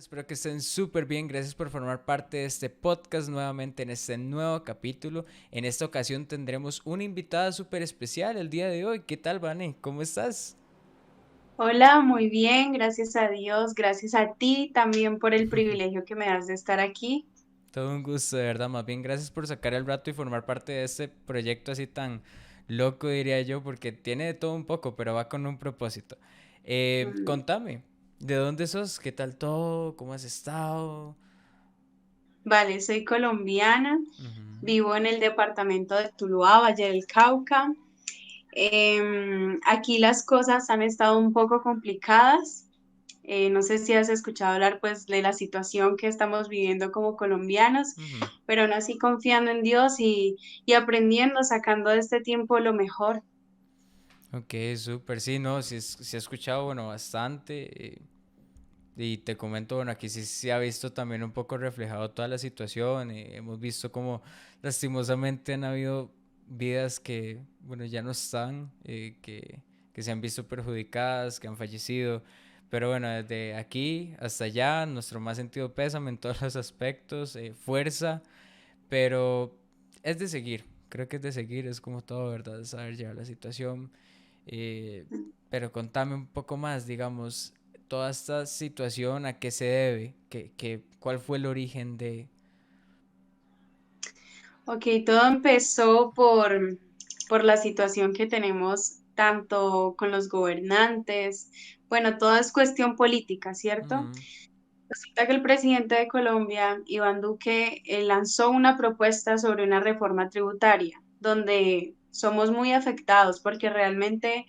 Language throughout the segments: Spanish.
Espero que estén súper bien. Gracias por formar parte de este podcast nuevamente en este nuevo capítulo. En esta ocasión tendremos una invitada súper especial el día de hoy. ¿Qué tal, Vane? ¿Cómo estás? Hola, muy bien, gracias a Dios, gracias a ti también por el privilegio que me das de estar aquí. Todo un gusto, de verdad. Más bien, gracias por sacar el rato y formar parte de este proyecto así tan loco, diría yo, porque tiene de todo un poco, pero va con un propósito. Mm, Contame, ¿de dónde sos? ¿Qué tal todo? ¿Cómo has estado? Vale, soy colombiana, Ujú. vivo en el departamento de Tuluá, Valle del Cauca. Aquí las cosas han estado un poco complicadas. No sé si has escuchado hablar pues de la situación que estamos viviendo como colombianos, Ujú. pero aún así confiando en Dios y aprendiendo, sacando de este tiempo lo mejor. Ok, súper, sí, no, sí, sí he escuchado, bueno, bastante, y te comento, bueno, aquí sí se ha visto también un poco reflejado toda la situación, hemos visto como lastimosamente han habido vidas que, bueno, ya no están, que se han visto perjudicadas, que han fallecido, pero bueno, desde aquí hasta allá, nuestro más sentido pésame en todos los aspectos, fuerza, pero es de seguir, creo que es de seguir, es como todo, ¿verdad? Saber llevar la situación. eh, pero contame un poco más, digamos, toda esta situación, ¿a qué se debe? ¿Cuál fue el origen de...? Ok, todo empezó por la situación que tenemos tanto con los gobernantes. Bueno, todo es cuestión política, ¿cierto? Ujú. Resulta que el presidente de Colombia, Iván Duque, lanzó una propuesta sobre una reforma tributaria, donde somos muy afectados porque realmente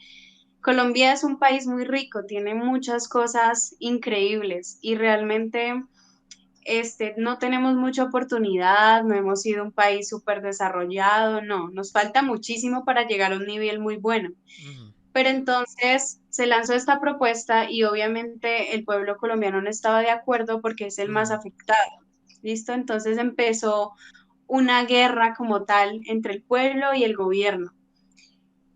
Colombia es un país muy rico, tiene muchas cosas increíbles y realmente no tenemos mucha oportunidad, no hemos sido un país súper desarrollado, no, nos falta muchísimo para llegar a un nivel muy bueno. Ujú. Pero entonces se lanzó esta propuesta y obviamente el pueblo colombiano no estaba de acuerdo porque es el más Ujú. afectado. ¿Listo? Entonces empezó una guerra como tal entre el pueblo y el gobierno.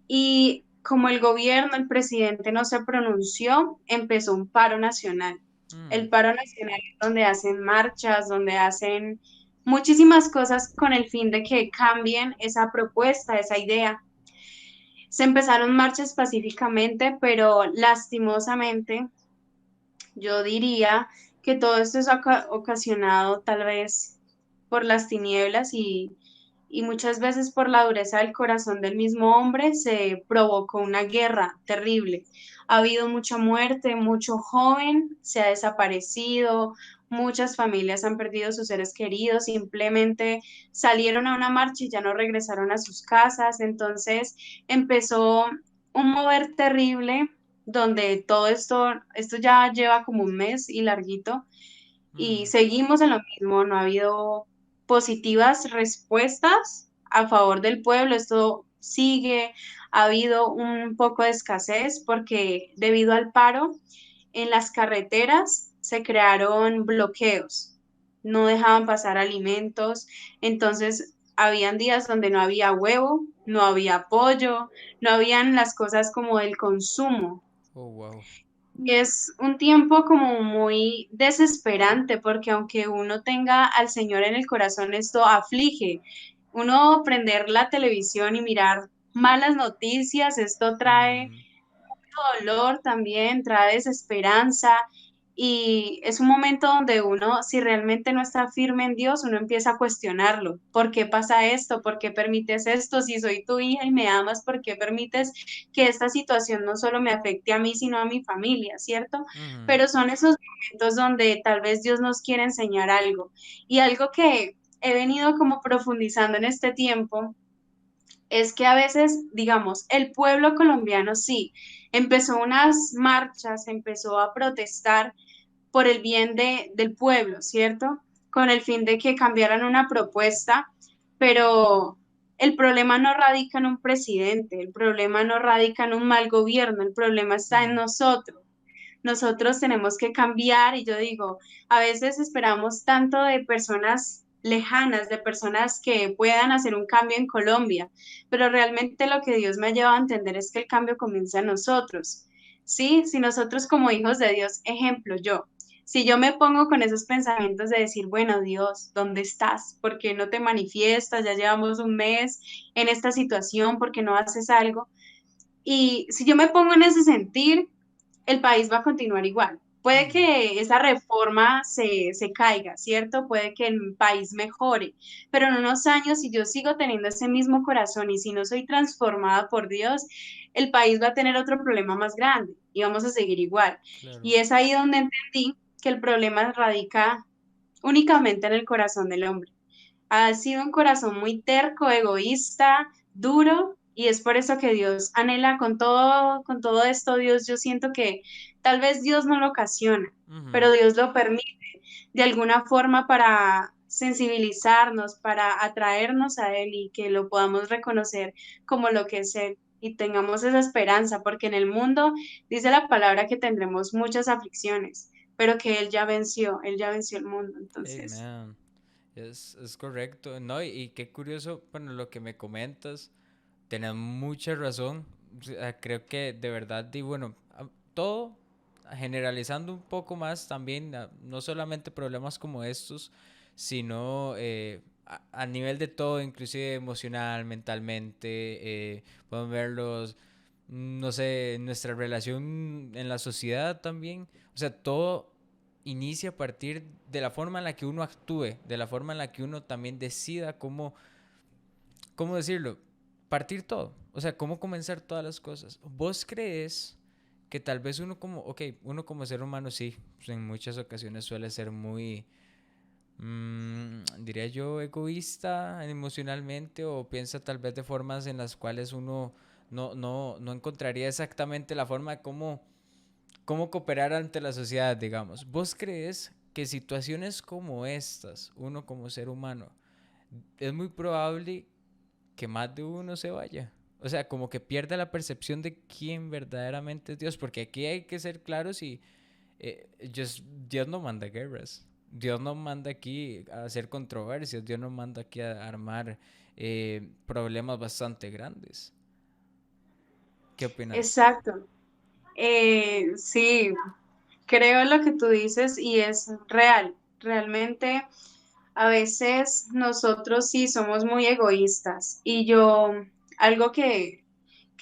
Y como el gobierno, el presidente no se pronunció, empezó un paro nacional. Mm. El paro nacional es donde hacen marchas, donde hacen muchísimas cosas con el fin de que cambien esa propuesta, esa idea. Se empezaron marchas pacíficamente, pero lastimosamente yo diría que todo esto es ocasionado tal vez por las tinieblas y muchas veces por la dureza del corazón del mismo hombre se provocó una guerra terrible. Ha habido mucha muerte, mucho joven se ha desaparecido, muchas familias han perdido sus seres queridos, simplemente salieron a una marcha y ya no regresaron a sus casas. Entonces empezó un mover terrible donde todo esto ya lleva como un mes y larguito, y Mm. seguimos en lo mismo, no ha habido positivas respuestas a favor del pueblo, esto sigue, ha habido un poco de escasez porque debido al paro en las carreteras se crearon bloqueos, no dejaban pasar alimentos, entonces habían días donde no había huevo, no había pollo, no habían las cosas como el consumo. Oh, wow. Y es un tiempo como muy desesperante porque aunque uno tenga al Señor en el corazón, esto aflige. Uno prender la televisión y mirar malas noticias, esto trae Ujú. dolor también, trae desesperanza y es un momento donde uno, si realmente no está firme en Dios, uno empieza a cuestionarlo. ¿Por qué pasa esto? ¿Por qué permites esto? Si soy tu hija y me amas, ¿por qué permites que esta situación no solo me afecte a mí, sino a mi familia, ¿cierto? Ujú. Pero son esos momentos donde tal vez Dios nos quiere enseñar algo y algo que he venido como profundizando en este tiempo es que a veces, digamos, el pueblo colombiano sí, empezó unas marchas, empezó a protestar por el bien del pueblo, ¿cierto? Con el fin de que cambiaran una propuesta, pero el problema no radica en un presidente, el problema no radica en un mal gobierno, el problema está en Ujú. nosotros. Nosotros tenemos que cambiar y yo digo, a veces esperamos tanto de personas lejanas, de personas que puedan hacer un cambio en Colombia, pero realmente lo que Dios me ha llevado a entender es que el cambio comienza en nosotros. Sí, si nosotros como hijos de Dios, ejemplo, yo, Si yo me pongo con esos pensamientos de decir, bueno, Dios, ¿dónde estás? ¿Por qué no te manifiestas? Ya llevamos un mes en esta situación, ¿por qué no haces algo? Y si yo me pongo en ese sentir, el país va a continuar igual. Puede Ujú. que esa reforma se caiga, ¿cierto? Puede que el país mejore, pero en unos años, si yo sigo teniendo ese mismo corazón y si no soy transformada por Dios, el país va a tener otro problema más grande y vamos a seguir igual. Claro. Y es ahí donde entendí que el problema radica únicamente en el corazón del hombre. Ha sido un corazón muy terco, egoísta, duro, y es por eso que Dios anhela con todo esto, Dios, yo siento que tal vez Dios no lo ocasiona, Ujú. pero Dios lo permite de alguna forma para sensibilizarnos, para atraernos a Él y que lo podamos reconocer como lo que es Él y tengamos esa esperanza, porque en el mundo dice la palabra que tendremos muchas aflicciones, pero que Él ya venció el mundo, entonces. Amen. Es correcto, ¿no? Y qué curioso, bueno, lo que me comentas, tenés mucha razón. O sea, creo que de verdad, y bueno, todo generalizando un poco más también, no solamente problemas como estos, sino a nivel de todo, inclusive emocional, mentalmente, podemos verlos, no sé, nuestra relación en la sociedad también. O sea, todo inicia a partir de la forma en la que uno actúe, de la forma en la que uno también decida ¿cómo decirlo? Partir todo, o sea, cómo comenzar todas las cosas. ¿Vos crees que tal vez uno como ser humano sí, pues en muchas ocasiones suele ser muy, diría yo, egoísta emocionalmente o piensa tal vez de formas en las cuales uno no encontraría exactamente la forma de cómo cooperar ante la sociedad, digamos? ¿Vos crees que situaciones como estas, uno como ser humano, es muy probable que más de uno se vaya? O sea, como que pierda la percepción de quién verdaderamente es Dios, porque aquí hay que ser claros y Dios no manda guerras, Dios no manda aquí a hacer controversias, Dios no manda aquí a armar problemas bastante grandes. ¿Qué opinas? Exacto. Sí, creo lo que tú dices y es real. Realmente a veces nosotros sí somos muy egoístas y algo que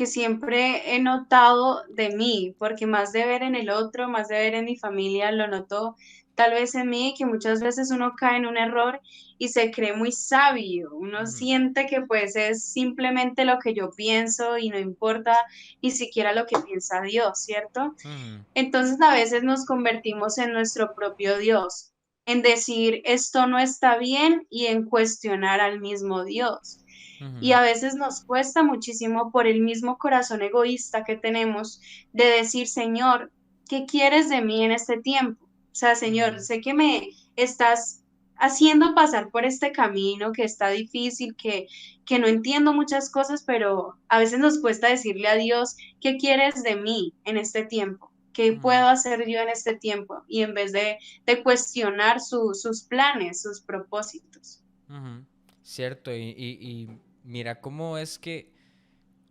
siempre he notado de mí, porque más de ver en el otro, más de ver en mi familia, lo noto tal vez en mí, que muchas veces uno cae en un error y se cree muy sabio, uno Ujú, siente que pues es simplemente lo que yo pienso y no importa ni siquiera lo que piensa Dios, ¿cierto? ujú, Entonces a veces nos convertimos en nuestro propio Dios, en decir esto no está bien y en cuestionar al mismo Dios. Y ujú, a veces nos cuesta muchísimo por el mismo corazón egoísta que tenemos de decir, Señor, ¿qué quieres de mí en este tiempo? O sea, Señor, ujú, sé que me estás haciendo pasar por este camino que está difícil, que no entiendo muchas cosas, pero a veces nos cuesta decirle a Dios, ¿qué quieres de mí en este tiempo? ¿Qué ujú, puedo hacer yo en este tiempo? Y en vez de cuestionar sus planes, sus propósitos. ujú. Cierto, y mira cómo es que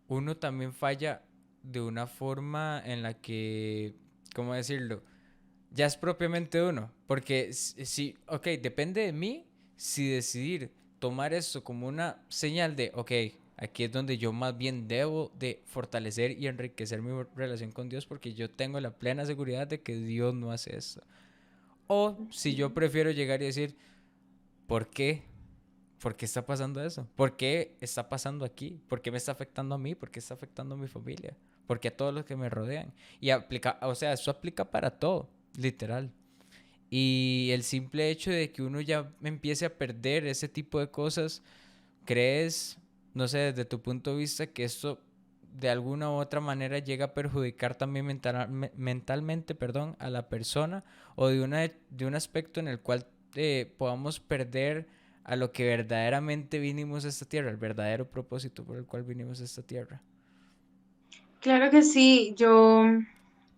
uno también falla de una forma en la que, ¿cómo decirlo? Ya es propiamente uno, porque si, ok, depende de mí si decidir tomar esto como una señal de, ok, aquí es donde yo más bien debo de fortalecer y enriquecer mi relación con Dios porque yo tengo la plena seguridad de que Dios no hace esto. O si yo prefiero llegar y decir, ¿por qué? ¿Por qué está pasando eso? ¿Por qué está pasando aquí? ¿Por qué me está afectando a mí? ¿Por qué está afectando a mi familia? ¿Por qué a todos los que me rodean? Y aplica, o sea, eso aplica para todo, literal. Y el simple hecho de que uno ya empiece a perder ese tipo de cosas, ¿crees, no sé, desde tu punto de vista, que esto de alguna u otra manera llega a perjudicar también mentalmente, perdón, a la persona o de un aspecto en el cual podamos perder a lo que verdaderamente vinimos a esta tierra, el verdadero propósito por el cual vinimos a esta tierra? Claro que sí, yo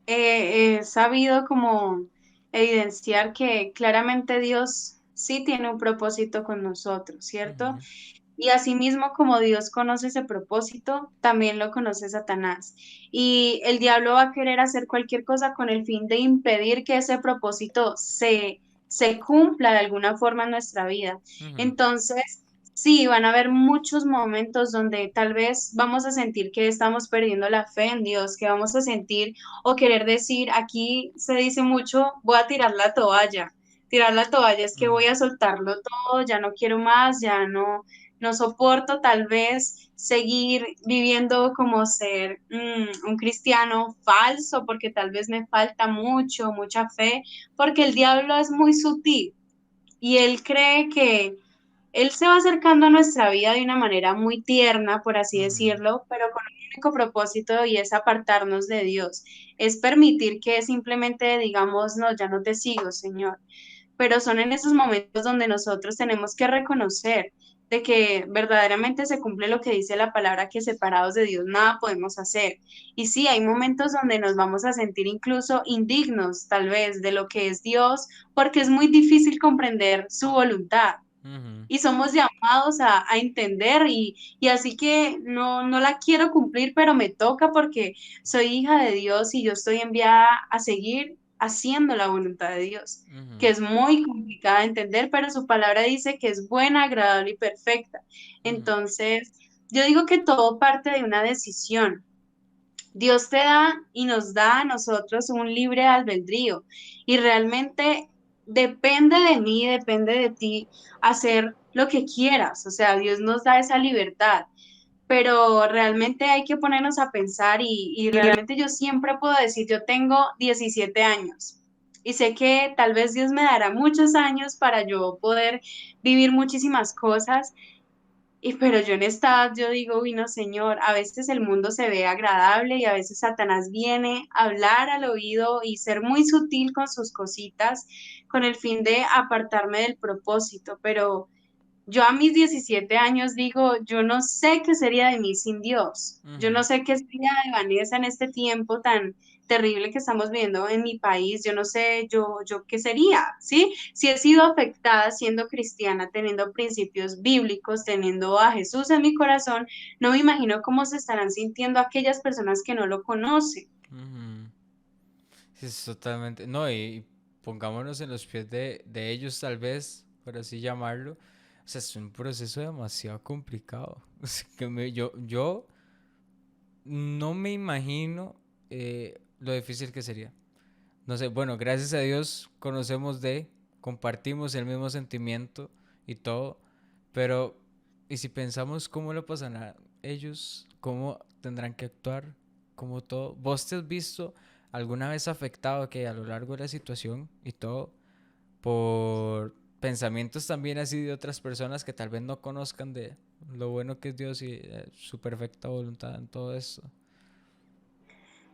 he sabido como evidenciar que claramente Dios sí tiene un propósito con nosotros, ¿cierto? Ujú, Y asimismo, como Dios conoce ese propósito, también lo conoce Satanás. Y el diablo va a querer hacer cualquier cosa con el fin de impedir que ese propósito se cumpla de alguna forma en nuestra vida. Ujú, Entonces, sí, van a haber muchos momentos donde tal vez vamos a sentir que estamos perdiendo la fe en Dios, que vamos a sentir o querer decir, aquí se dice mucho, voy a tirar la toalla. Tirar la toalla es que ujú, voy a soltarlo todo, ya no quiero más, ya no soporto tal vez seguir viviendo como ser un cristiano falso, porque tal vez me falta mucho, mucha fe, porque el diablo es muy sutil y él cree que él se va acercando a nuestra vida de una manera muy tierna, por así ujú, decirlo, pero con un único propósito y es apartarnos de Dios, es permitir que simplemente digamos, no, ya no te sigo, Señor, pero son en esos momentos donde nosotros tenemos que reconocer de que verdaderamente se cumple lo que dice la palabra, que separados de Dios nada podemos hacer. Y sí, hay momentos donde nos vamos a sentir incluso indignos, tal vez, de lo que es Dios, porque es muy difícil comprender su voluntad. ujú, Y somos llamados a entender y así que no la quiero cumplir, pero me toca porque soy hija de Dios y yo estoy enviada a seguir haciendo la voluntad de Dios, que ujú, es muy complicada de entender, pero su palabra dice que es buena, agradable y perfecta. ujú, Entonces, yo digo que todo parte de una decisión. Dios te da y nos da a nosotros un libre albedrío y realmente depende de mí, depende de ti hacer lo que quieras. O sea, Dios nos da esa libertad, pero realmente hay que ponernos a pensar y realmente yo siempre puedo decir, yo tengo 17 años y sé que tal vez Dios me dará muchos años para yo poder vivir muchísimas cosas y pero yo en esta, yo digo, uy, no, Señor, a veces el mundo se ve agradable y a veces Satanás viene a hablar al oído y ser muy sutil con sus cositas con el fin de apartarme del propósito, pero yo a mis 17 años digo, yo no sé qué sería de mí sin Dios. Yo no ujú. sé qué sería de Vanessa en este tiempo tan terrible que estamos viviendo en mi país. Yo no sé yo qué sería, ¿sí? Si he sido afectada siendo cristiana, teniendo principios bíblicos, teniendo a Jesús en mi corazón, no me imagino cómo se estarán sintiendo aquellas personas que no lo conocen. Ujú. Sí, es totalmente. No, y pongámonos en los pies de ellos, tal vez, por así llamarlo. O sea, es un proceso demasiado complicado. O sea, yo no me imagino lo difícil que sería. No sé, bueno, gracias a Dios conocemos compartimos el mismo sentimiento y todo, pero ¿y si pensamos cómo lo pasarán ellos? ¿Cómo tendrán que actuar? ¿Cómo todo? ¿Vos te has visto alguna vez afectado que a lo largo de la situación y todo por pensamientos también así de otras personas que tal vez no conozcan de lo bueno que es Dios y su perfecta voluntad en todo esto?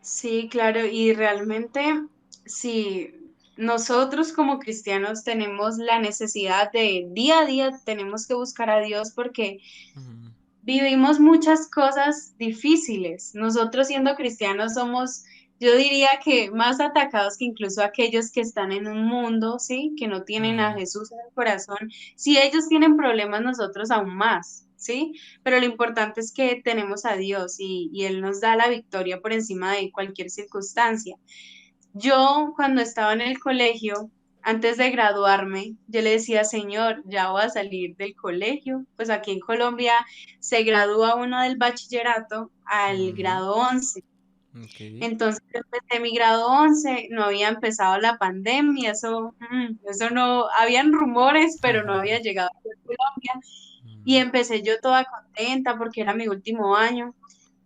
Sí, claro, y realmente, sí, nosotros como cristianos tenemos la necesidad de día a día, tenemos que buscar a Dios porque Ujú, vivimos muchas cosas difíciles. Nosotros siendo cristianos somos, yo diría que más atacados que incluso aquellos que están en un mundo, ¿sí? Que no tienen a ujú, Jesús en el corazón. Si ellos tienen problemas, nosotros aún más, ¿sí? Pero lo importante es que tenemos a Dios y Él nos da la victoria por encima de cualquier circunstancia. Yo cuando estaba en el colegio, antes de graduarme, yo le decía, Señor, ya voy a salir del colegio. Pues aquí en Colombia se gradúa uno del bachillerato al ujú. grado 11. Ok. Entonces yo empecé mi grado 11, no había empezado la pandemia, eso no, habían rumores, pero no había llegado a Colombia. Y Mm. empecé yo toda contenta porque era mi último año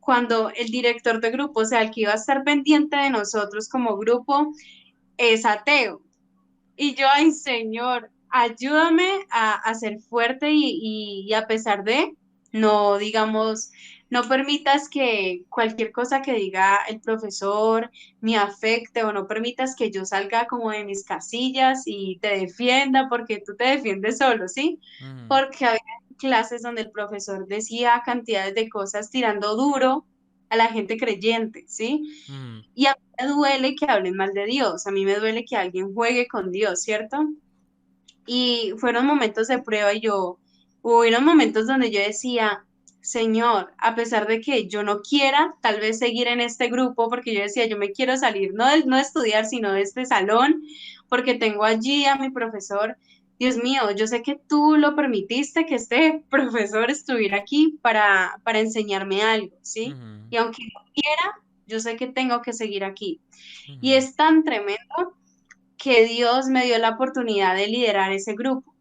cuando el director de grupo, o sea, el que iba a estar pendiente de nosotros como grupo, es ateo. Y yo, ay Señor, ayúdame a ser fuerte y a pesar de, no digamos, no permitas que cualquier cosa que diga el profesor me afecte o no permitas que yo salga como de mis casillas y te defienda porque tú te defiendes solo, ¿sí? Ujú, Porque había clases donde el profesor decía cantidades de cosas tirando duro a la gente creyente, ¿sí? ujú, Y a mí me duele que hablen mal de Dios, a mí me duele que alguien juegue con Dios, ¿cierto? Y fueron momentos de prueba y yo hubieron momentos donde yo decía, Señor, a pesar de que yo no quiera tal vez seguir en este grupo, porque yo decía, yo me quiero salir, no de estudiar, sino de este salón, porque tengo allí a mi profesor. Dios mío, yo sé que tú lo permitiste que este profesor estuviera aquí para enseñarme algo, ¿sí? Ujú, Y aunque no quiera, yo sé que tengo que seguir aquí. Y ujú, es tan tremendo que Dios me dio la oportunidad de liderar ese grupo.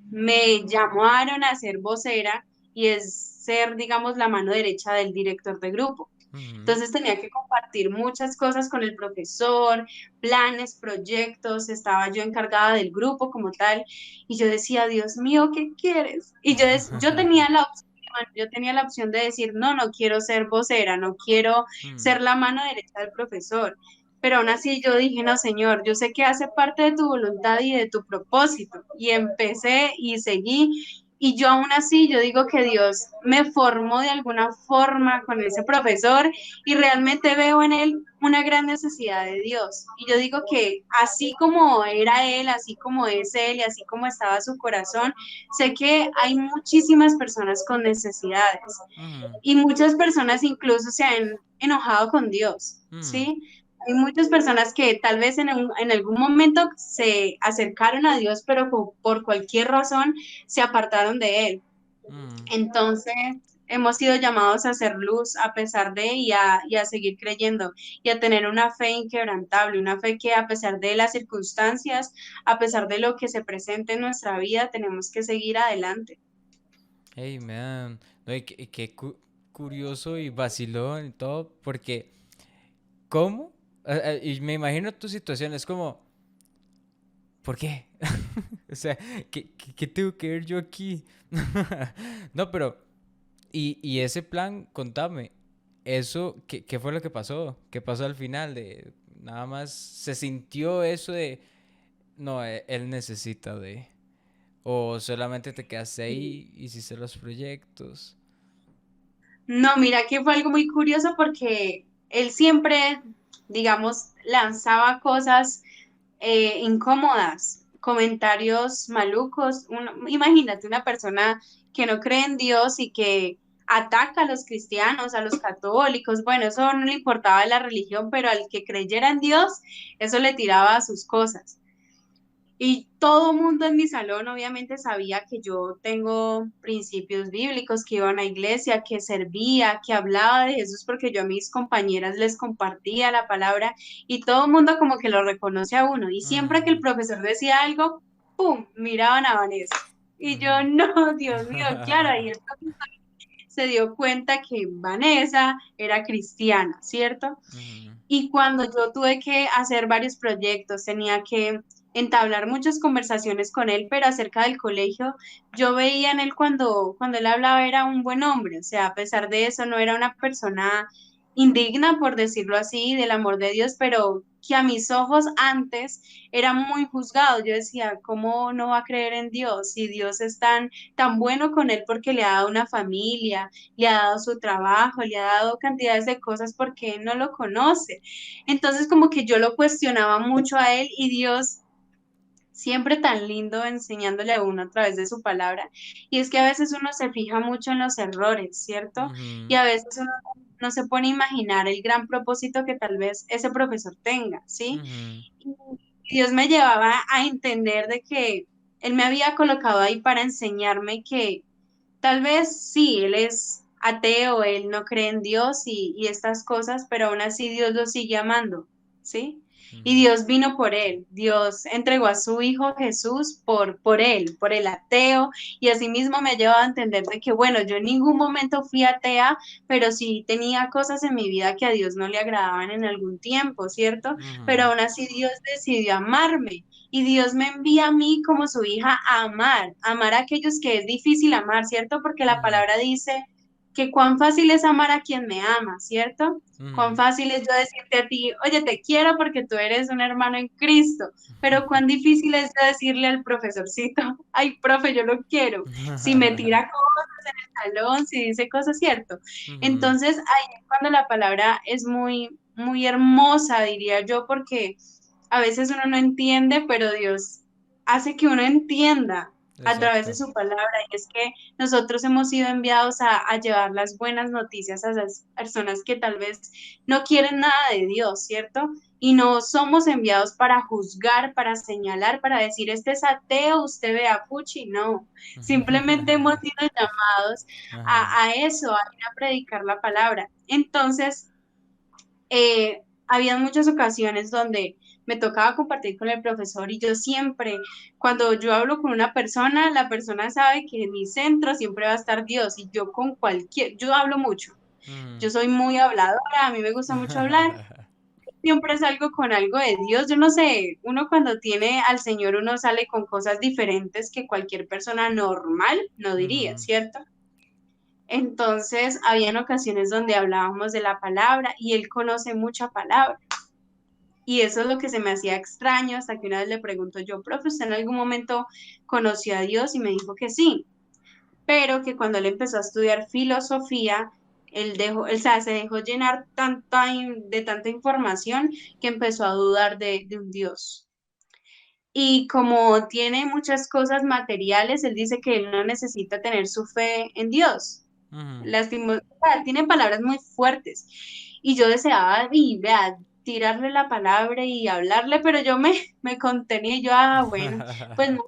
Me llamaron a ser vocera y es ser, digamos, la mano derecha del director de grupo. ujú. Entonces tenía que compartir muchas cosas con el profesor, planes, proyectos, estaba yo encargada del grupo como tal, y yo decía, Dios mío, ¿qué quieres? Y yo tenía la opción, yo tenía la opción de decir, no, no quiero ser vocera, no quiero Mm, ser la mano derecha del profesor, pero aún así yo dije, no, Señor, yo sé que hace parte de tu voluntad y de tu propósito. Y empecé y seguí. Y yo aún así, yo digo que Dios me formó de alguna forma con ese profesor y realmente veo en él una gran necesidad de Dios. Y yo digo que así como era él, así como es él y así como estaba su corazón, sé que hay muchísimas personas con necesidades ujú, y muchas personas incluso se han enojado con Dios, ujú, ¿sí? Hay muchas personas que tal vez en algún momento se acercaron a Dios, pero por cualquier razón se apartaron de Él. ujú. Entonces, hemos sido llamados a hacer luz a pesar de y a seguir creyendo y a tener una fe inquebrantable, una fe que a pesar de las circunstancias, a pesar de lo que se presente en nuestra vida, tenemos que seguir adelante. Hey, man. No, y qué curioso y vacilón y todo, porque ¿cómo? Y me imagino tu situación, es como, ¿por qué? O sea, ¿qué tengo que ver yo aquí? No, pero, y ese plan, contame, eso, ¿qué fue lo que pasó? ¿Qué pasó al final? De, nada más se sintió eso de, no, él necesita de, o solamente te quedaste ahí, hiciste los proyectos. No, mira que fue algo muy curioso porque él siempre, digamos, lanzaba cosas incómodas, comentarios malucos. Imagínate una persona que no cree en Dios y que ataca a los cristianos, a los católicos. Bueno, eso no le importaba la religión, pero al que creyera en Dios, eso le tiraba sus cosas. Y todo mundo en mi salón obviamente sabía que yo tengo principios bíblicos, que iba a una iglesia, que servía, que hablaba de Jesús, porque yo a mis compañeras les compartía la palabra y todo el mundo como que lo reconoce a uno. Y siempre que el Ujú, profesor decía algo, ¡pum!, miraban a Vanessa. Y yo, ujú. no, Dios mío, claro, ahí el profesor se dio cuenta que Vanessa era cristiana, ¿cierto? Ujú, Y cuando yo tuve que hacer varios proyectos, tenía que entablar muchas conversaciones con él, pero acerca del colegio, yo veía en él cuando él hablaba era un buen hombre, o sea, a pesar de eso no era una persona indigna, por decirlo así, del amor de Dios, pero que a mis ojos antes era muy juzgado. Yo decía, ¿cómo no va a creer en Dios? Si Dios es tan bueno con él porque le ha dado una familia, le ha dado su trabajo, le ha dado cantidades de cosas porque él no lo conoce. Entonces como que yo lo cuestionaba mucho a él y Dios siempre tan lindo enseñándole a uno a través de su palabra. Y es que a veces uno se fija mucho en los errores, ¿cierto? Y ujú, a veces uno no se pone a imaginar el gran propósito que tal vez ese profesor tenga, ¿sí? ujú, Y Dios me llevaba a entender de que Él me había colocado ahí para enseñarme que tal vez sí, él es ateo, él no cree en Dios y estas cosas, pero aún así Dios lo sigue amando, ¿sí? Y ujú, Dios vino por él, Dios entregó a su Hijo Jesús por él, por el ateo, y asimismo me ha llevado a entender de que, bueno, yo en ningún momento fui atea, pero sí tenía cosas en mi vida que a Dios no le agradaban en algún tiempo, ¿cierto? Pero ujú, aún así Dios decidió amarme y Dios me envía a mí como su hija a amar a aquellos que es difícil amar, ¿cierto? Porque la ujú, palabra dice que cuán fácil es amar a quien me ama, ¿cierto? Cuán ujú. fácil es yo decirte a ti, oye, te quiero porque tú eres un hermano en Cristo, pero cuán difícil es yo decirle al profesorcito, ay, profe, yo lo quiero, si me tira cosas en el salón, si dice cosas, ¿cierto? Ujú, Entonces, ahí es cuando la palabra es muy, muy hermosa, diría yo, porque a veces uno no entiende, pero Dios hace que uno entienda. a través de Exacto. su palabra, y es que nosotros hemos sido enviados a llevar las buenas noticias a esas personas que tal vez no quieren nada de Dios, ¿cierto? Y no somos enviados para juzgar, para señalar, para decir, este es ateo, usted vea puchi, no. Simplemente hemos sido llamados Ajá. a eso, a ir a predicar la palabra. Entonces, había muchas ocasiones donde me tocaba compartir con el profesor y yo siempre, cuando yo hablo con una persona, la persona sabe que en mi centro siempre va a estar Dios y yo con cualquier, yo hablo mucho, Ujú. yo soy muy habladora, a mí me gusta mucho hablar, siempre salgo con algo de Dios, yo no sé, uno cuando tiene al Señor uno sale con cosas diferentes que cualquier persona normal no diría, Ujú. ¿cierto? Entonces, habían ocasiones donde hablábamos de la palabra y él conoce mucha palabra. Y eso es lo que se me hacía extraño hasta que una vez le pregunto yo, profe, ¿usted en algún momento conoció a Dios? Y me dijo que sí, pero que cuando él empezó a estudiar filosofía, él dejó, o sea, se dejó llenar de tanta información que empezó a dudar de un Dios. Y como tiene muchas cosas materiales, él dice que él no necesita tener su fe en Dios. Ujú. O sea, tiene palabras muy fuertes. Y yo deseaba, y vea, tirarle la palabra y hablarle, pero yo me contenía y yo, bueno, pues no,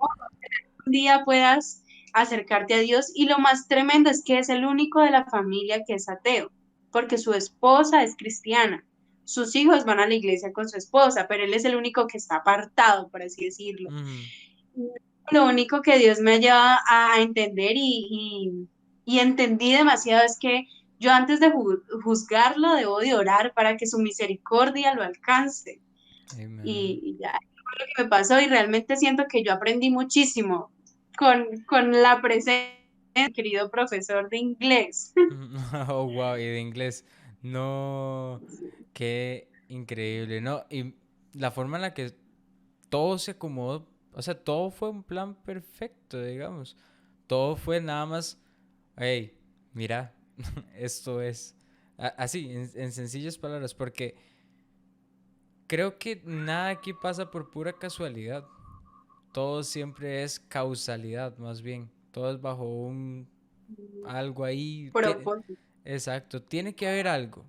un día puedas acercarte a Dios. Y lo más tremendo es que es el único de la familia que es ateo, porque su esposa es cristiana. Sus hijos van a la iglesia con su esposa, pero él es el único que está apartado, por así decirlo. Ujú. Lo único que Dios me lleva a entender y entendí demasiado es que yo antes de juzgarlo debo de orar para que su misericordia lo alcance. Amen. Y ya fue lo que me pasó y realmente siento que yo aprendí muchísimo con la presencia del querido profesor de inglés. Oh, wow, y de inglés. No, qué increíble, ¿no? Y la forma en la que todo se acomodó, o sea, todo fue un plan perfecto, digamos. Todo fue nada más, hey, mira, esto es. Así, en sencillas palabras, porque creo que nada aquí pasa por pura casualidad. Todo siempre es causalidad, más bien. Todo es bajo un algo ahí. Propósito. Exacto, tiene que haber algo,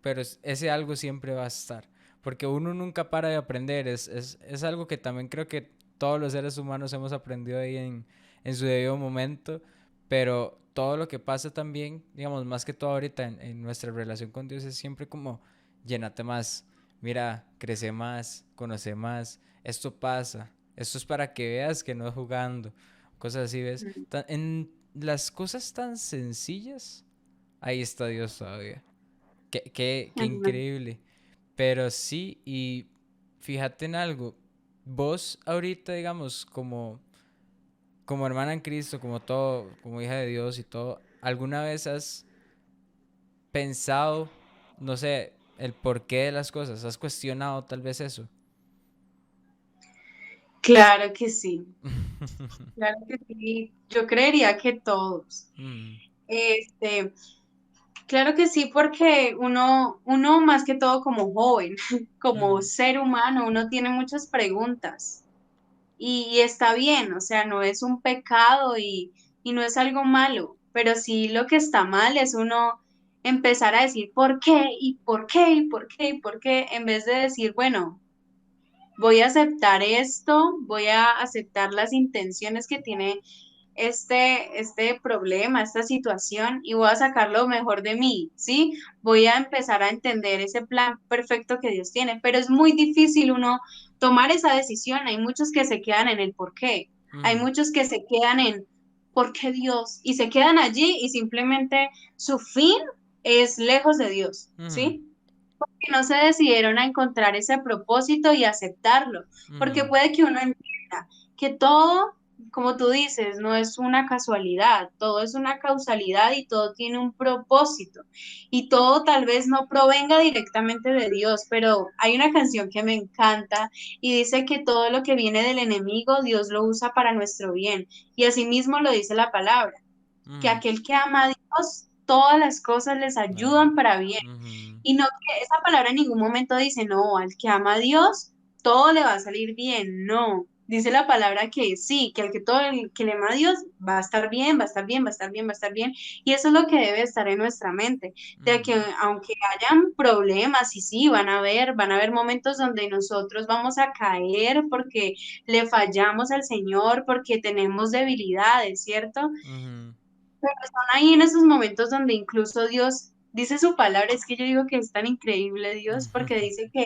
pero ese algo siempre va a estar, porque uno nunca para de aprender, es algo que también creo que todos los seres humanos hemos aprendido ahí en su debido momento, pero todo lo que pasa también, digamos, más que todo ahorita en nuestra relación con Dios es siempre como, llénate más, mira, crece más, conoce más, esto pasa, esto es para que veas que no es jugando, cosas así, ¿ves? En las cosas tan sencillas ahí está Dios todavía. Qué increíble. Pero sí, y fíjate en algo. Vos ahorita, digamos, como hermana en Cristo, como todo, como hija de Dios y todo, ¿alguna vez has pensado, no sé, el porqué de las cosas? ¿Has cuestionado tal vez eso? Claro que sí, claro que sí. Yo creería que todos. Mm, Este, claro que sí, porque uno más que todo como joven, como mm, ser humano, uno tiene muchas preguntas y está bien, o sea, no es un pecado y no es algo malo, pero sí lo que está mal es uno empezar a decir por qué y por qué y por qué y por qué, en vez de decir, bueno, voy a aceptar esto, voy a aceptar las intenciones que tiene este problema, esta situación y voy a sacar lo mejor de mí, ¿sí? Voy a empezar a entender ese plan perfecto que Dios tiene, pero es muy difícil uno tomar esa decisión. Hay muchos que se quedan en el por qué, hay mm, muchos que se quedan en por qué Dios y se quedan allí y simplemente su fin es lejos de Dios, mm, ¿sí? Que no se decidieron a encontrar ese propósito y aceptarlo, porque mm, puede que uno entienda que todo, como tú dices, no es una casualidad, todo es una causalidad y todo tiene un propósito y todo tal vez no provenga directamente de Dios, pero hay una canción que me encanta y dice que todo lo que viene del enemigo Dios lo usa para nuestro bien y asimismo lo dice la palabra, que mm, aquel que ama a Dios, todas las cosas les nada, ayudan para bien. mm, Y no que esa palabra en ningún momento dice, no, al que ama a Dios, todo le va a salir bien. No. Dice la palabra que sí, que el que todo el que le ama a Dios va a estar bien, va a estar bien, va a estar bien, va a estar bien. Y eso es lo que debe estar en nuestra mente, de que Ujú, aunque hayan problemas, y sí, van a haber momentos donde nosotros vamos a caer porque le fallamos al Señor, porque tenemos debilidades, ¿cierto? ujú, Son ahí en esos momentos donde incluso Dios dice su palabra, es que yo digo que es tan increíble Dios, ujú, porque dice que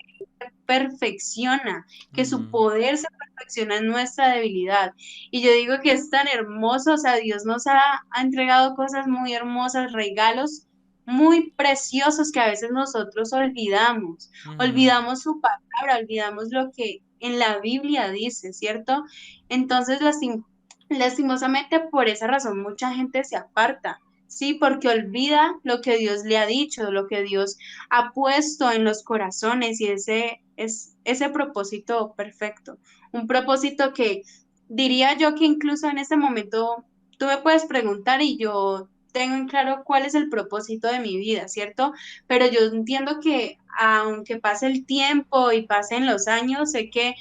perfecciona, que su ujú, poder se perfecciona en nuestra debilidad. Y yo digo que es tan hermoso, o sea, Dios nos ha entregado cosas muy hermosas, regalos muy preciosos que a veces nosotros olvidamos. ujú, Olvidamos su palabra, olvidamos lo que en la Biblia dice, ¿cierto? Entonces, lastimosamente por esa razón mucha gente se aparta. Sí, porque olvida lo que Dios le ha dicho, lo que Dios ha puesto en los corazones y ese es ese propósito perfecto. Un propósito que diría yo que incluso en este momento tú me puedes preguntar y yo tengo en claro cuál es el propósito de mi vida, ¿cierto? Pero yo entiendo que aunque pase el tiempo y pasen los años, sé que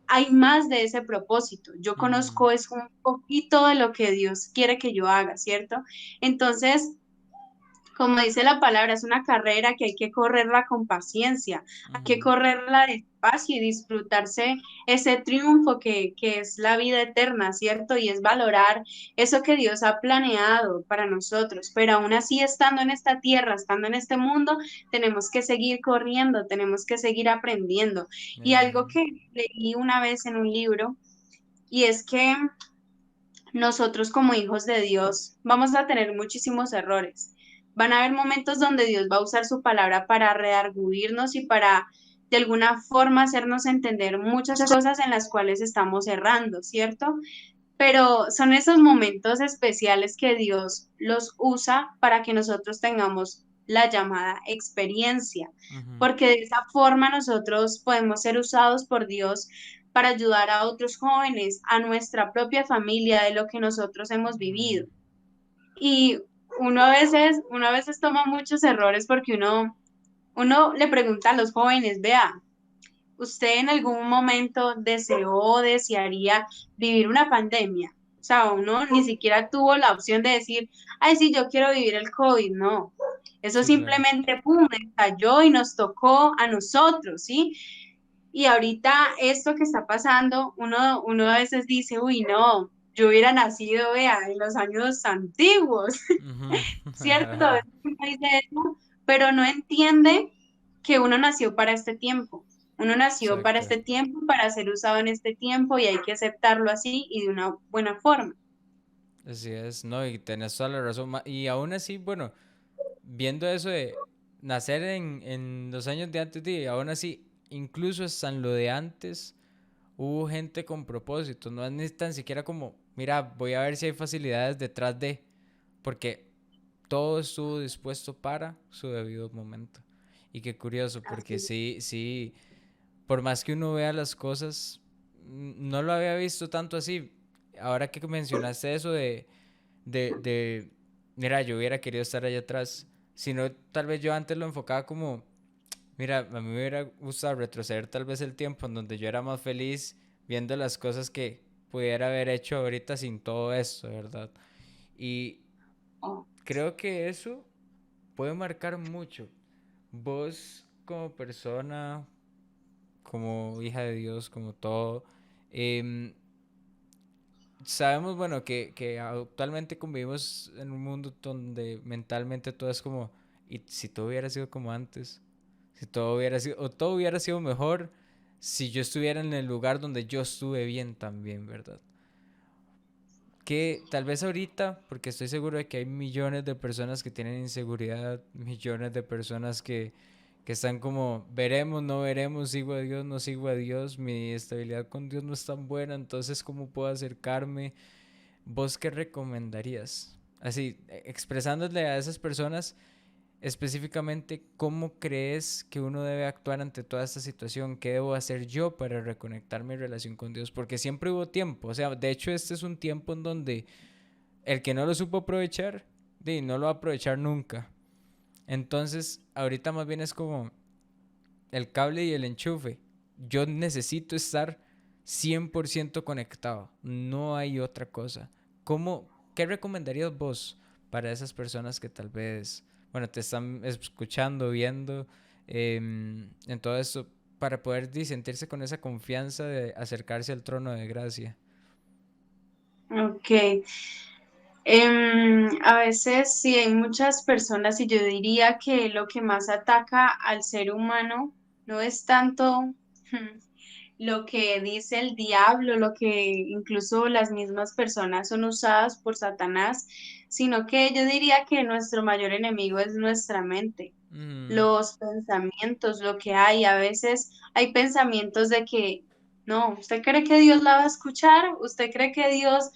hay más de ese propósito. Yo ujú, conozco es un poquito de lo que Dios quiere que yo haga, ¿cierto? Entonces, como dice la palabra, es una carrera que hay que correrla con paciencia, hay que ujú. correrla despacio y disfrutarse ese triunfo que es la vida eterna, ¿cierto? Y es valorar eso que Dios ha planeado para nosotros. Pero aún así, estando en esta tierra, estando en este mundo, tenemos que seguir corriendo, tenemos que seguir aprendiendo. Y algo Ujú, que leí una vez en un libro, y es que nosotros como hijos de Dios vamos a tener muchísimos errores. Van a haber momentos donde Dios va a usar su palabra para redarguirnos y para de alguna forma hacernos entender muchas cosas en las cuales estamos errando, ¿cierto? Pero son esos momentos especiales que Dios los usa para que nosotros tengamos la llamada experiencia, ujú, porque de esa forma nosotros podemos ser usados por Dios para ayudar a otros jóvenes, a nuestra propia familia, de lo que nosotros hemos ujú. vivido. Y uno a veces toma muchos errores porque uno le pregunta a los jóvenes, vea, ¿usted en algún momento deseó o desearía vivir una pandemia? O sea, uno ni siquiera tuvo la opción de decir, ay, sí, yo quiero vivir el COVID. No, eso Sí, claro. simplemente, pum, estalló y nos tocó a nosotros, ¿sí? Y ahorita esto que está pasando, uno a veces dice, uy, no, yo hubiera nacido, vea, en los años antiguos, Ujú. ¿cierto? Uno dice eso, pero no entiende que uno nació para este tiempo. Uno nació para Exacto. este tiempo, para ser usado en este tiempo y hay que aceptarlo así y de una buena forma. Así es, no, y tenés toda la razón. Y aún así, bueno, viendo eso de nacer en los años de antes, aún así, incluso hasta en lo de antes, hubo gente con propósito. No es ni tan siquiera como, mira, voy a ver si hay facilidades detrás de, porque todo estuvo dispuesto para su debido momento. Y qué curioso, porque Así. sí, sí, por más que uno vea las cosas, no lo había visto tanto así. Ahora que mencionaste eso de, mira, yo hubiera querido estar allá atrás, sino tal vez yo antes lo enfocaba como, mira, a mí me hubiera gustado retroceder tal vez el tiempo en donde yo era más feliz viendo las cosas que pudiera haber hecho ahorita sin todo esto, ¿verdad? Y Oh, creo que eso puede marcar mucho. Vos como persona, como hija de Dios, como todo, em, sabemos, bueno, que actualmente convivimos en un mundo donde mentalmente todo es como, y si todo hubiera sido como antes, si todo hubiera sido, o todo hubiera sido mejor si yo estuviera en el lugar donde yo estuve bien también, ¿verdad? Que tal vez ahorita, porque estoy seguro de que hay millones de personas que tienen inseguridad, millones de personas que están como, veremos, no veremos, sigo a Dios, no sigo a Dios, mi estabilidad con Dios no es tan buena, entonces ¿cómo puedo acercarme? ¿Vos qué recomendarías? Así, expresándole a esas personas específicamente cómo crees que uno debe actuar ante toda esta situación, qué debo hacer yo para reconectar mi relación con Dios, porque siempre hubo tiempo, o sea, de hecho este es un tiempo en donde el que no lo supo aprovechar, no lo va a aprovechar nunca. Entonces, ahorita más bien es como el cable y el enchufe. Yo necesito estar 100% conectado, no hay otra cosa. ¿Qué recomendarías vos para esas personas que tal vez, bueno, te están escuchando, viendo, en todo esto, para poder sentirse con esa confianza de acercarse al trono de gracia? Ok. A veces sí hay muchas personas y yo diría que lo que más ataca al ser humano no es tanto lo que dice el diablo, lo que incluso las mismas personas son usadas por Satanás, sino que yo diría que nuestro mayor enemigo es nuestra mente, Mm, los pensamientos, lo que hay. A veces hay pensamientos de que, no, ¿usted cree que Dios la va a escuchar? ¿Usted cree que Dios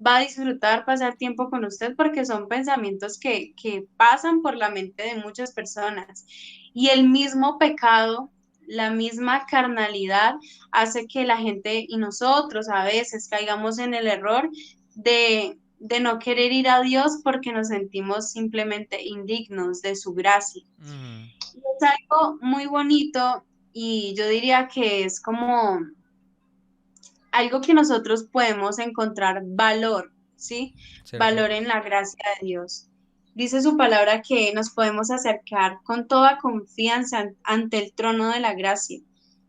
va a disfrutar pasar tiempo con usted? Porque son pensamientos que pasan por la mente de muchas personas. Y el mismo pecado, la misma carnalidad hace que la gente y nosotros a veces caigamos en el error de no querer ir a Dios porque nos sentimos simplemente indignos de su gracia. mm, Y es algo muy bonito y yo diría que es como algo que nosotros podemos encontrar valor, ¿sí? ¿cierto? Valor en la gracia de Dios. Dice su palabra que nos podemos acercar con toda confianza ante el trono de la gracia,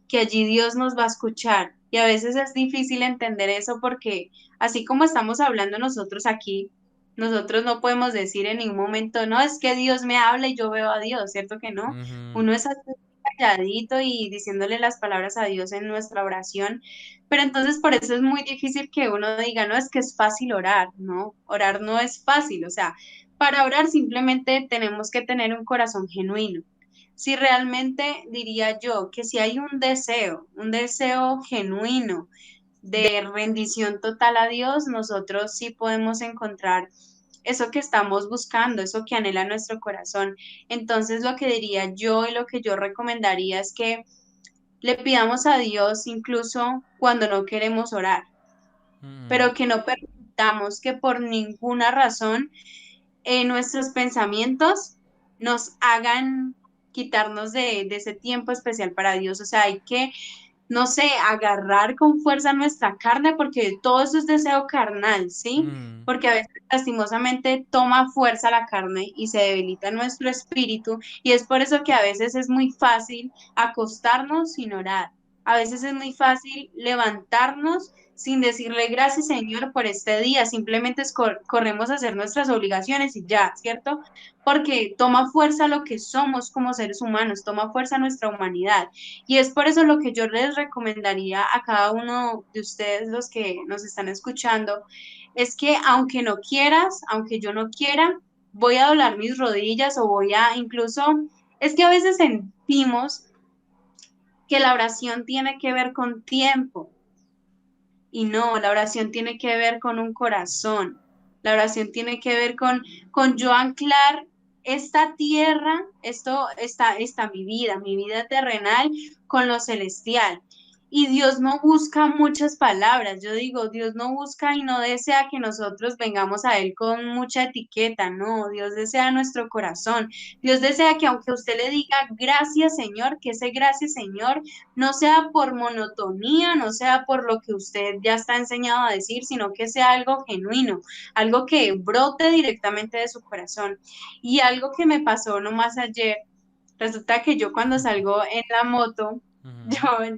que allí Dios nos va a escuchar. Y a veces es difícil entender eso porque así como estamos hablando nosotros aquí, nosotros no podemos decir en ningún momento, no, es que Dios me habla y yo veo a Dios, ¿cierto que no? Ujú, Uno es así calladito y diciéndole las palabras a Dios en nuestra oración, pero entonces por eso es muy difícil que uno diga, no, es que es fácil orar, ¿no? Orar no es fácil, o sea, para orar simplemente tenemos que tener un corazón genuino. Si realmente diría yo que si hay un deseo genuino de rendición total a Dios, nosotros sí podemos encontrar eso que estamos buscando, eso que anhela nuestro corazón. Entonces, lo que diría yo y lo que yo recomendaría es que le pidamos a Dios incluso cuando no queremos orar, mm, pero que no permitamos que por ninguna razón nuestros pensamientos nos hagan quitarnos de ese tiempo especial para Dios. O sea, hay que no sé, agarrar con fuerza nuestra carne, porque todo eso es deseo carnal, ¿sí? mm, Porque a veces lastimosamente toma fuerza la carne y se debilita nuestro espíritu, y es por eso que a veces es muy fácil acostarnos sin orar. A veces es muy fácil levantarnos sin decirle gracias Señor por este día, simplemente corremos a hacer nuestras obligaciones y ya, ¿cierto? Porque toma fuerza lo que somos como seres humanos, toma fuerza nuestra humanidad. Y es por eso lo que yo les recomendaría a cada uno de ustedes, los que nos están escuchando, es que aunque no quieras, aunque yo no quiera, voy a doblar mis rodillas o voy a incluso, es que a veces sentimos que la oración tiene que ver con tiempo y no, la oración tiene que ver con un corazón. La oración tiene que ver con yo anclar esta tierra, esta mi vida terrenal, con lo celestial. Y Dios no busca muchas palabras. Yo digo, Dios no busca y no desea que nosotros vengamos a Él con mucha etiqueta. No, Dios desea nuestro corazón. Dios desea que aunque usted le diga gracias, Señor, que ese gracias, Señor, no sea por monotonía, no sea por lo que usted ya está enseñado a decir, sino que sea algo genuino, algo que brote directamente de su corazón. Y algo que me pasó nomás ayer, resulta que yo cuando salgo en la moto, ujú.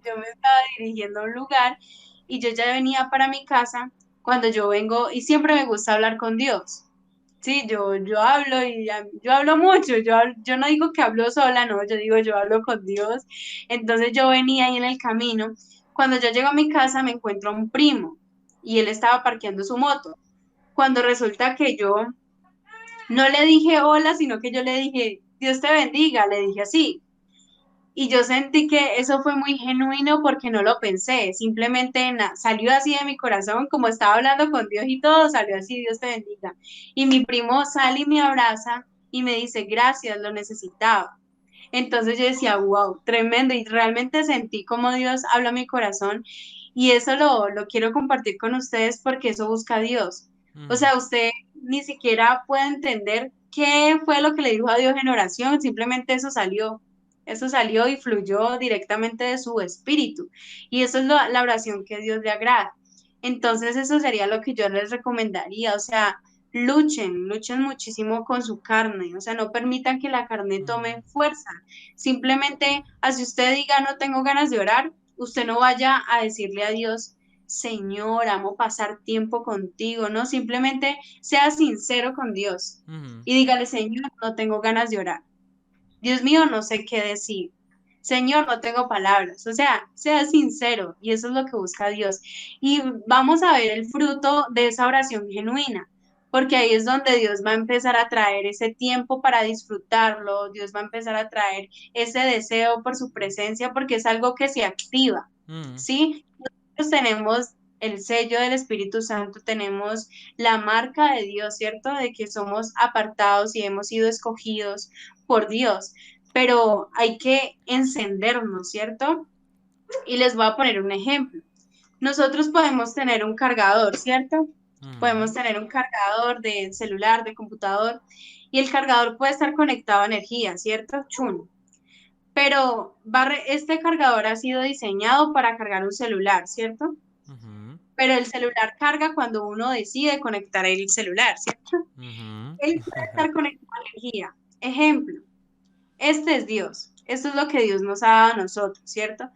yo me estaba dirigiendo a un lugar y yo ya venía para mi casa cuando yo vengo y siempre me gusta hablar con Dios. Sí, yo hablo y yo hablo mucho, yo no digo que hablo sola, no, yo digo yo hablo con Dios. Entonces yo venía ahí en el camino. Cuando yo llego a mi casa me encuentro a un primo y él estaba parqueando su moto. Cuando resulta que yo no le dije hola, sino que yo le dije, Dios te bendiga, le dije así. Y yo sentí que eso fue muy genuino porque no lo pensé, simplemente salió así de mi corazón, como estaba hablando con Dios y todo, salió así, Dios te bendiga. Y mi primo sale y me abraza y me dice, gracias, lo necesitaba. Entonces yo decía, wow, tremendo, y realmente sentí como Dios habla a mi corazón y eso lo quiero compartir con ustedes porque eso busca a Dios. O Mm, sea, usted ni siquiera puede entender qué fue lo que le dijo a Dios en oración, simplemente eso salió. Eso salió y fluyó directamente de su espíritu. Y eso es la oración que a Dios le agrada. Entonces eso sería lo que yo les recomendaría. O sea, luchen muchísimo con su carne. O sea, no permitan que la carne Mm, tome fuerza. Simplemente, así usted diga, no tengo ganas de orar, usted no vaya a decirle a Dios, Señor, amo pasar tiempo contigo, ¿no? Simplemente sea sincero con Dios ujú, y dígale, Señor, no tengo ganas de orar. Dios mío, no sé qué decir. Señor, no tengo palabras. O sea sincero y eso es lo que busca Dios. Y vamos a ver el fruto de esa oración genuina, porque ahí es donde Dios va a empezar a traer ese tiempo para disfrutarlo, Dios va a empezar a traer ese deseo por su presencia, porque es algo que se activa, mm, ¿sí? Nosotros tenemos el sello del Espíritu Santo, tenemos la marca de Dios, ¿cierto? De que somos apartados y hemos sido escogidos por Dios, pero hay que encendernos, ¿cierto? Y les voy a poner un ejemplo. Nosotros podemos tener un cargador, ¿cierto? ujú, Podemos tener un cargador de celular, de computador, y el cargador puede estar conectado a energía, ¿cierto? Chun. Pero este cargador ha sido diseñado para cargar un celular, ¿cierto? ujú, Pero el celular carga cuando uno decide conectar el celular, ¿cierto? ujú. Él puede estar conectado a energía. Ejemplo, este es Dios. Esto es lo que Dios nos ha dado a nosotros, ¿cierto?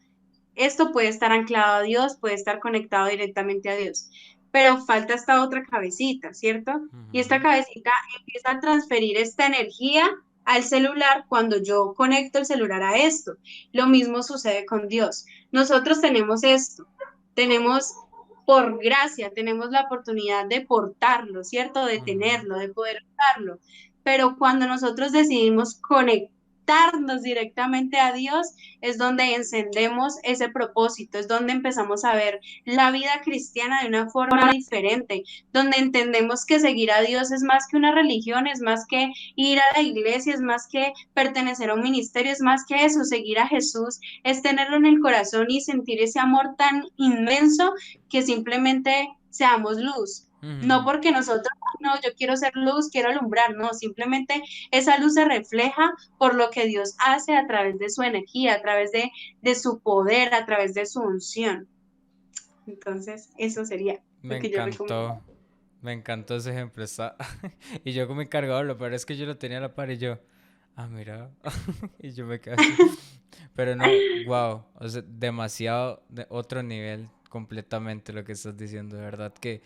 Esto puede estar anclado a Dios, puede estar conectado directamente a Dios. Pero falta esta otra cabecita, ¿cierto? Y esta Ujú, cabecita empieza a transferir esta energía al celular cuando yo conecto el celular a esto. Lo mismo sucede con Dios. Nosotros tenemos esto, tenemos por gracia, tenemos la oportunidad de portarlo, ¿cierto? De ujú. tenerlo, de poder usarlo. Pero cuando nosotros decidimos conectarnos directamente a Dios, es donde encendemos ese propósito, es donde empezamos a ver la vida cristiana de una forma diferente, donde entendemos que seguir a Dios es más que una religión, es más que ir a la iglesia, es más que pertenecer a un ministerio, es más que eso, seguir a Jesús, es tenerlo en el corazón y sentir ese amor tan inmenso que simplemente seamos luz. No Ujú. porque nosotros, no, yo quiero ser luz, quiero alumbrar, no, simplemente esa luz se refleja por lo que Dios hace a través de su energía, a través de su poder, a través de su unción. Entonces, eso sería Me lo que yo recomiendo. encantó. Me encantó ese ejemplo. Y yo con mi cargador, lo peor es que yo lo tenía a la par y yo, ah, mira. Y yo me quedé así. Pero no, wow. O sea, demasiado de otro nivel completamente lo que estás diciendo. De verdad que,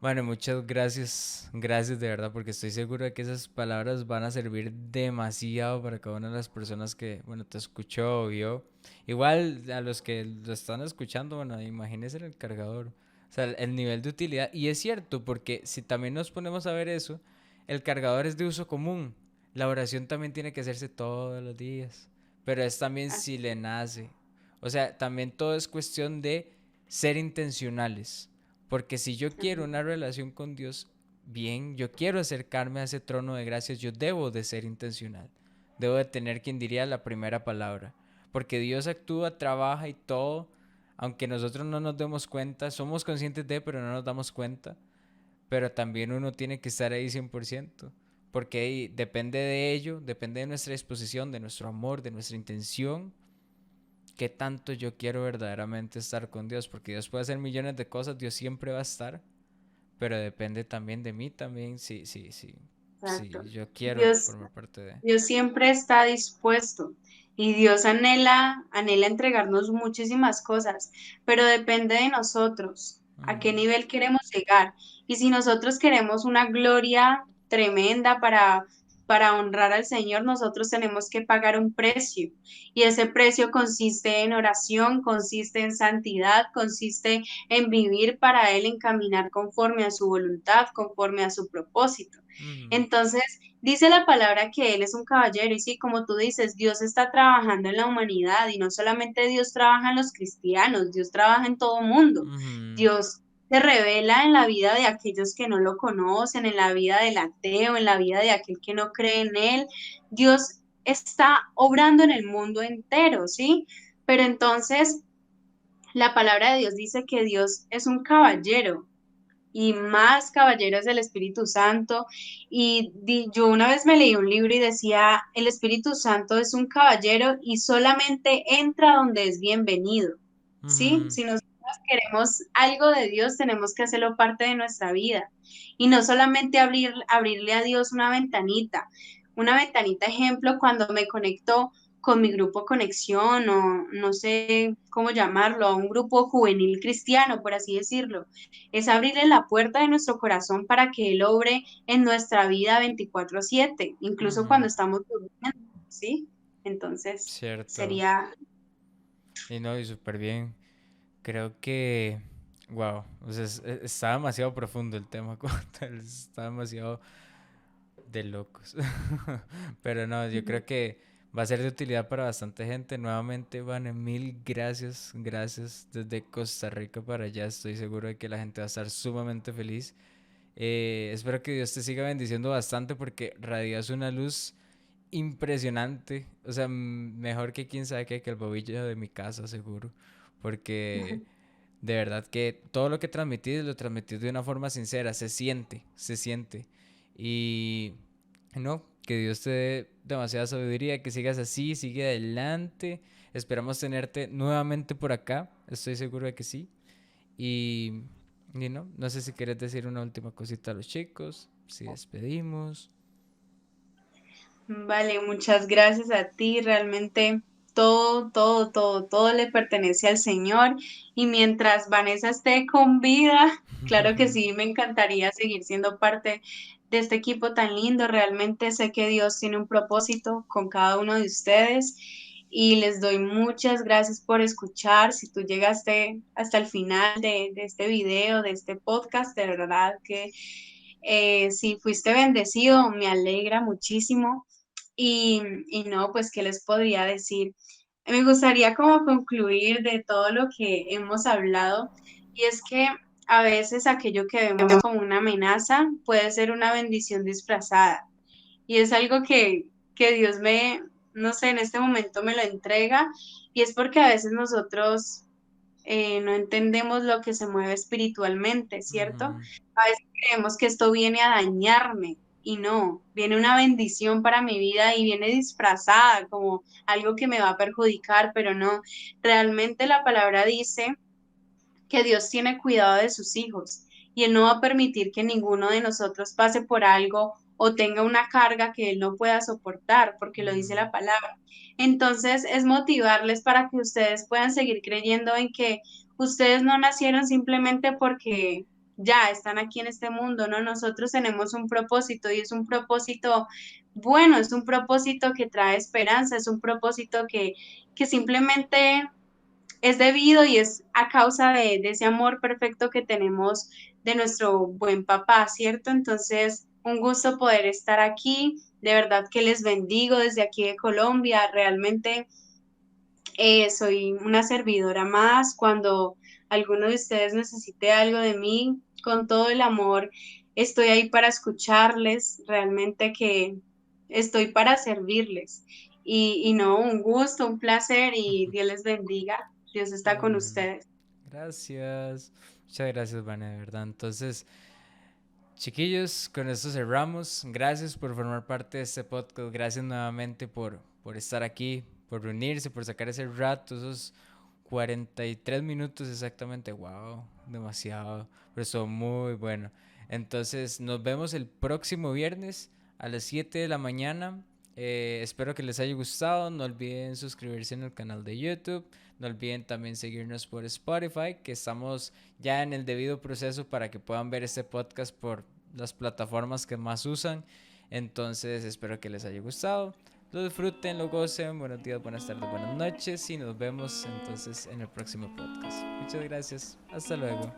bueno, muchas gracias. Gracias de verdad, porque estoy seguro de que esas palabras van a servir demasiado para cada una de las personas que, bueno, te escuchó o vio. Igual a los que lo están escuchando, bueno, imagínense el cargador. O sea, el nivel de utilidad. Y es cierto, porque si también nos ponemos a ver eso, el cargador es de uso común. La oración también tiene que hacerse todos los días. Pero es también si le nace. O sea, también todo es cuestión de ser intencionales. Porque si yo quiero una relación con Dios, bien, yo quiero acercarme a ese trono de gracias, yo debo de ser intencional. Debo de tener quien diría la primera palabra. Porque Dios actúa, trabaja y todo, aunque nosotros no nos demos cuenta, somos conscientes de, pero no nos damos cuenta. Pero también uno tiene que estar ahí 100%. Porque ahí depende de ello, depende de nuestra disposición, de nuestro amor, de nuestra intención, qué tanto yo quiero verdaderamente estar con Dios. Porque Dios puede hacer millones de cosas, Dios siempre va a estar, pero depende también de mí también, Exacto. si yo quiero Dios, formar parte de. Dios siempre está dispuesto y Dios anhela entregarnos muchísimas cosas, pero depende de nosotros, a qué Ujú, nivel queremos llegar. Y si nosotros queremos una gloria tremenda para honrar al Señor, nosotros tenemos que pagar un precio. Y ese precio consiste en oración, consiste en santidad, consiste en vivir para Él, en caminar conforme a su voluntad, conforme a su propósito. ujú, Entonces, dice la palabra que Él es un caballero y sí, como tú dices, Dios está trabajando en la humanidad y no solamente Dios trabaja en los cristianos, Dios trabaja en todo mundo. ujú, Dios se revela en la vida de aquellos que no lo conocen, en la vida del ateo, en la vida de aquel que no cree en Él. Dios está obrando en el mundo entero, ¿sí? Pero entonces, la palabra de Dios dice que Dios es un caballero y más caballeros del Espíritu Santo. Y yo una vez me leí un libro y decía, el Espíritu Santo es un caballero y solamente entra donde es bienvenido, ¿sí? Ujú. Si nosotros queremos algo de Dios, tenemos que hacerlo parte de nuestra vida y no solamente abrirle a Dios una ventanita ejemplo cuando me conecto con mi grupo Conexión o no sé cómo llamarlo, a un grupo juvenil cristiano, por así decirlo. Es abrirle la puerta de nuestro corazón para que Él obre en nuestra vida 24/7, incluso cuando Ujú. estamos durmiendo, ¿sí? Entonces, Cierto. sería... Y no, y súper bien. Creo que, wow, o sea, está demasiado profundo el tema como tal, está demasiado de locos. Pero no, yo creo que va a ser de utilidad para bastante gente. Nuevamente, Vane, mil gracias, gracias desde Costa Rica para allá. Estoy seguro de que la gente va a estar sumamente feliz. Espero que Dios te siga bendiciendo bastante porque radias una luz impresionante. O sea, mejor que quién sabe qué, que el bobillo de mi casa, seguro. Porque de verdad que todo lo que transmitís lo transmitís de una forma sincera, se siente, se siente. Y no, que Dios te dé demasiada sabiduría, que sigas así, sigue adelante. Esperamos tenerte nuevamente por acá, estoy seguro de que sí. Y, y no, no sé si quieres decir una última cosita a los chicos, si despedimos. Vale, muchas gracias a ti. Realmente todo le pertenece al Señor. Y mientras Vanessa esté con vida, claro que sí, me encantaría seguir siendo parte de este equipo tan lindo. Realmente sé que Dios tiene un propósito con cada uno de ustedes. Y les doy muchas gracias por escuchar. Si tú llegaste hasta el final de este video, de este podcast, de verdad que si fuiste bendecido, me alegra muchísimo. Y no, pues, ¿qué les podría decir? Me gustaría como concluir de todo lo que hemos hablado, y es que a veces aquello que vemos como una amenaza puede ser una bendición disfrazada. Y es algo que Dios me, no sé, en este momento me lo entrega, y es porque a veces nosotros no entendemos lo que se mueve espiritualmente, ¿cierto? Ujú. A veces creemos que esto viene a dañarme y no, viene una bendición para mi vida y viene disfrazada como algo que me va a perjudicar, pero no, realmente la palabra dice que Dios tiene cuidado de sus hijos y Él no va a permitir que ninguno de nosotros pase por algo o tenga una carga que Él no pueda soportar, porque lo dice Mm. la palabra. Entonces, es motivarles para que ustedes puedan seguir creyendo en que ustedes no nacieron simplemente porque ya están aquí en este mundo, ¿no? Nosotros tenemos un propósito y es un propósito bueno, es un propósito que trae esperanza, es un propósito que simplemente es debido y es a causa de ese amor perfecto que tenemos de nuestro buen papá, ¿cierto? Entonces, un gusto poder estar aquí. De verdad que les bendigo desde aquí de Colombia. Realmente soy una servidora más. Cuando alguno de ustedes necesite algo de mí, con todo el amor, estoy ahí para escucharles. Realmente que estoy para servirles. Y no, un gusto, un placer y Dios les bendiga. Dios está con Amén. ustedes. Gracias. Muchas gracias, Vane, de verdad. Entonces, chiquillos, con esto cerramos. Gracias por formar parte de este podcast. Gracias nuevamente por estar aquí, por reunirse, por sacar ese rato, esos 43 minutos exactamente. Wow, demasiado. Pero estuvo muy bueno. Entonces, nos vemos el próximo viernes a las 7 de la mañana. Espero que les haya gustado. No olviden suscribirse en el canal de YouTube. No olviden también seguirnos por Spotify, que estamos ya en el debido proceso para que puedan ver este podcast por las plataformas que más usan. Entonces espero que les haya gustado. Lo disfruten, lo gocen. Buenos días, buenas tardes, buenas noches. Y nos vemos entonces en el próximo podcast. Muchas gracias. Hasta luego.